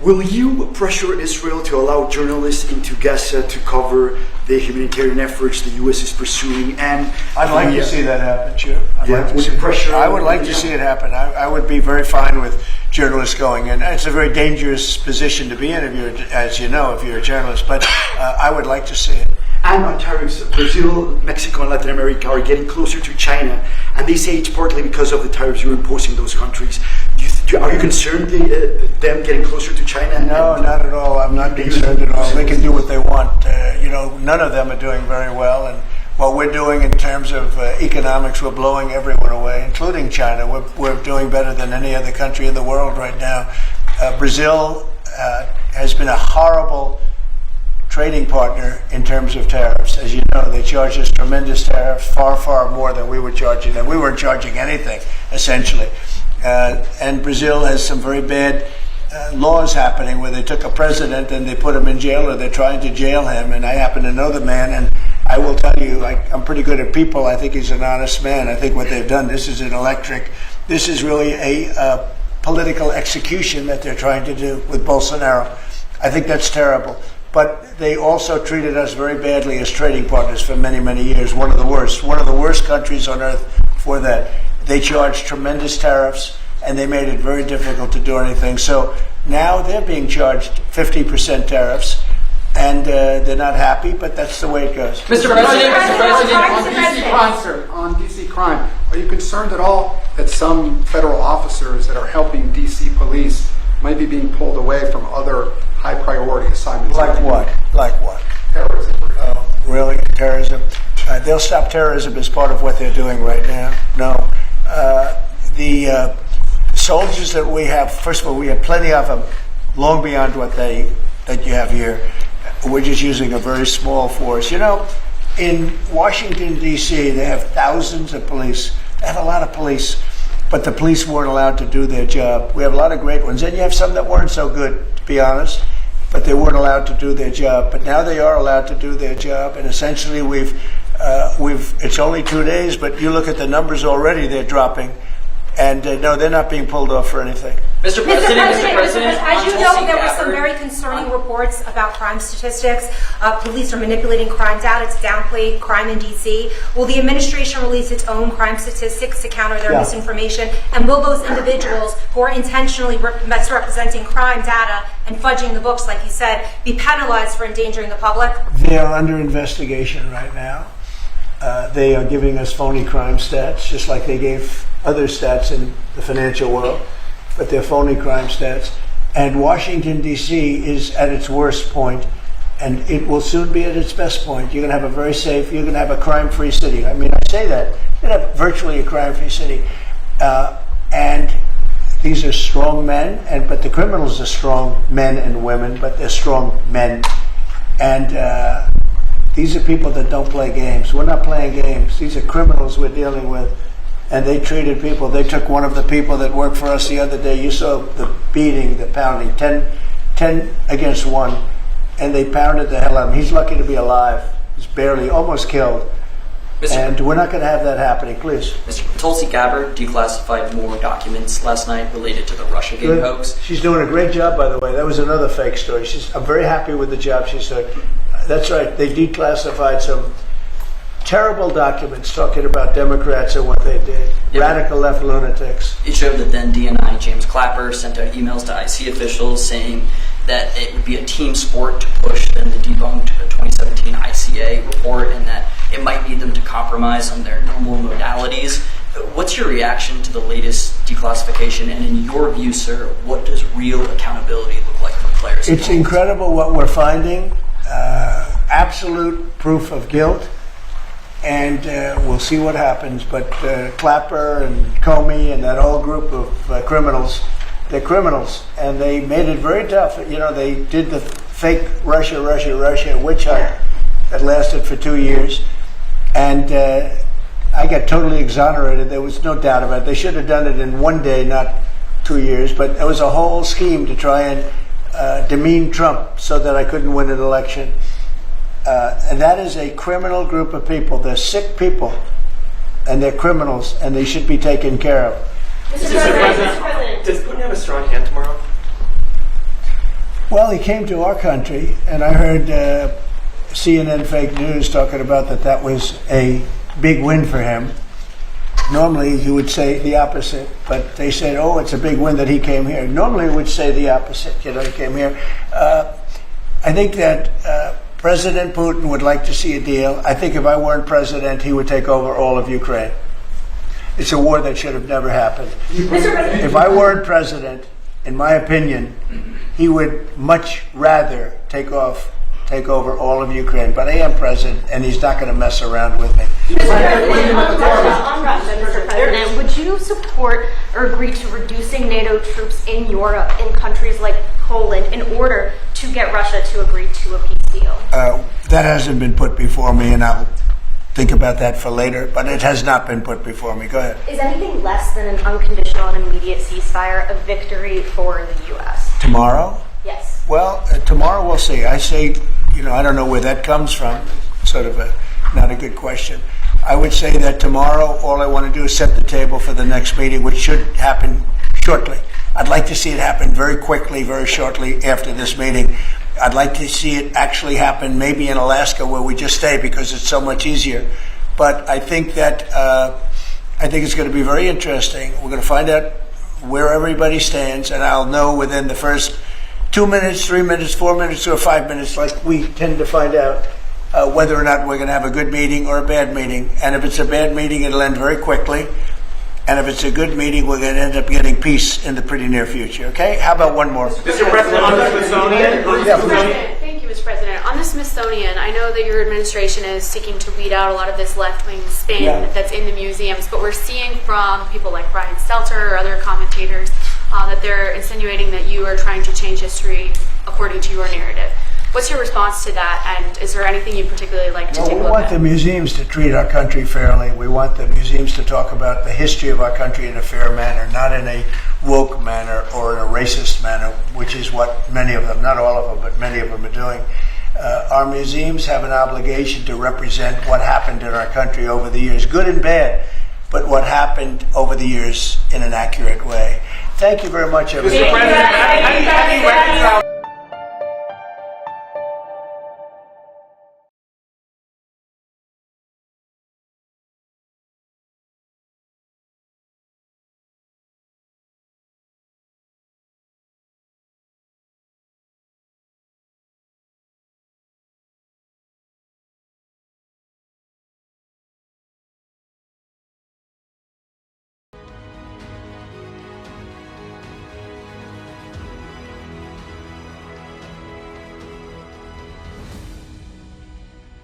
Will you pressure Israel to allow journalists into Gaza to cover the humanitarian efforts the U.S. is pursuing? And I'd like to see that happen, sure. I would like to see it happen. I would be very fine with journalists going in. It's a very dangerous position to be in, as you know, if you're a journalist. But I would like to see it. And on tariffs, Brazil, Mexico, and Latin America are getting closer to China, and they say it's partly because of the tariffs you're imposing in those countries. Are you concerned them getting closer to China? No, not at all. I'm not concerned at all. They can do what they want. None of them are doing very well, and what we're doing in terms of economics, we're blowing everyone away, including China. We're doing better than any other country in the world right now. Brazil has been a horrible trading partner in terms of tariffs. As you know, they charge us tremendous tariffs, far, far more than we were charging them. We weren't charging anything, essentially. And Brazil has some very bad laws happening where they took a president and they put him in jail, or they're trying to jail him. And I happen to know the man, and I will tell you, I'm pretty good at people. I think he's an honest man. I think what they've done, this is this is really a political execution that they're trying to do with Bolsonaro. I think that's terrible. But they also treated us very badly as trading partners for many, many years. One of the worst countries on earth for that. They charged tremendous tariffs, and they made it very difficult to do anything. So now they're being charged 50% tariffs, and they're not happy, but that's the way it goes. Mr. President, on DC crime, are you concerned at all that some federal officers that are helping DC police might be being pulled away from other high priority assignments? Like what? Like what? Terrorism. Oh, really? Terrorism? They'll stop terrorism as part of what they're doing right now. No. The soldiers that we have, first of all, we have plenty of them, long beyond that you have here. We're just using a very small force. You know, in Washington, D.C., they have thousands of police. They have a lot of police, but the police weren't allowed to do their job. We have a lot of great ones, and you have some that weren't so good, to be honest, but they weren't allowed to do their job. But now they are allowed to do their job, and essentially it's only 2 days, but you look at the numbers already, they're dropping. And no, they're not being pulled off for anything. Mr. President, as you know, there were some very concerning reports about crime statistics. Police are manipulating crime data to downplay crime in D.C. Will the administration release its own crime statistics to counter their misinformation? And will those individuals who are intentionally misrepresenting crime data and fudging the books, like you said, be penalized for endangering the public? They are under investigation right now. They are giving us phony crime stats, just like they gave other stats in the financial world, but they're phony crime stats. And Washington, D.C. is at its worst point, and it will soon be at its best point. You're going to have a very safe, you're going to have a crime-free city. I mean, I say that. You're going to have virtually a crime-free city. And these are strong men, but the criminals are strong men and women, but they're strong men. And these are people that don't play games. We're not playing games. These are criminals we're dealing with. And they treated people. They took one of the people that worked for us the other day. You saw the beating, the pounding, 10 against 1. And they pounded the hell out of him. He's lucky to be alive. He's barely, almost killed. And we're not going to have that happening, please. Mr. Tulsi Gabbard declassified more documents last night related to the Russiagate hoax. She's doing a great job, by the way. That was another fake story. I'm very happy with the job she's doing. That's right. They declassified some terrible documents talking about Democrats and what they did. Radical left lunatics. It showed that then DNI James Clapper sent out emails to IC officials saying that it would be a team sport to push them the debunked 2017 ICA report, and that it might need them to compromise on their normal modalities. What's your reaction to the latest declassification? And in your view, sir, what does real accountability look like for players? It's incredible what we're finding. Absolute proof of guilt. And we'll see what happens. But Clapper and Comey and that whole group of criminals, they're criminals. And they made it very tough. You know, they did the fake Russia witch hunt that lasted for 2 years. And I got totally exonerated. There was no doubt about it. They should have done it in 1 day, not 2 years. But there was a whole scheme to try and demean Trump so that I couldn't win an election. And that is a criminal group of people. They're sick people, and they're criminals, and they should be taken care of. Mr. President, does Putin have a strong hand tomorrow? Well, he came to our country, and I heard CNN fake news talking about that was a big win for him. Normally, he would say the opposite, but they said, oh, it's a big win that he came here. Normally, he would say the opposite, he came here. I think that President Putin would like to see a deal. I think if I weren't president, he would take over all of Ukraine. It's a war that should have never happened. If I weren't president, in my opinion, he would much rather take over all of Ukraine. But I am president, and he's not going to mess around with me. On Russia, Mr. President, would you support or agree to reducing NATO troops in Europe, in countries like Poland, in order to get Russia to agree to a peace deal? That hasn't been put before me, and I'll think about that for later, but it has not been put before me. Go ahead. Is anything less than an unconditional and immediate ceasefire a victory for the U.S.? Tomorrow? Yes. Well, tomorrow we'll see. I say, I don't know where that comes from. Sort of not a good question. I would say that tomorrow all I want to do is set the table for the next meeting, which should happen shortly. I'd like to see it happen very quickly, very shortly after this meeting. I'd like to see it actually happen maybe in Alaska, where we just stay because it's so much easier. But I think that it's going to be very interesting. We're going to find out where everybody stands, and I'll know within the first 2 minutes, 3 minutes, 4 minutes, or 5 minutes, like we tend to find out whether or not we're going to have a good meeting or a bad meeting. And if it's a bad meeting, it'll end very quickly. And if it's a good meeting, we're going to end up getting peace in the pretty near future. Okay? How about one more? Mr. President, on the Smithsonian. Thank you, Mr. President. On the Smithsonian, I know that your administration is seeking to weed out a lot of this left-wing spin that's in the museums, but we're seeing from people like Brian Stelter or other commentators that they're insinuating that you are trying to change history according to your narrative. What's your response to that, and is there anything you'd particularly like to take a look at? We want the museums to treat our country fairly. We want the museums to talk about the history of our country in a fair manner, not in a woke manner or in a racist manner, which is what many of them, not all of them, but many of them are doing. Our museums have an obligation to represent what happened in our country over the years, good and bad, but what happened over the years in an accurate way. Thank you very much, everybody. Mr. President, how do you reconcile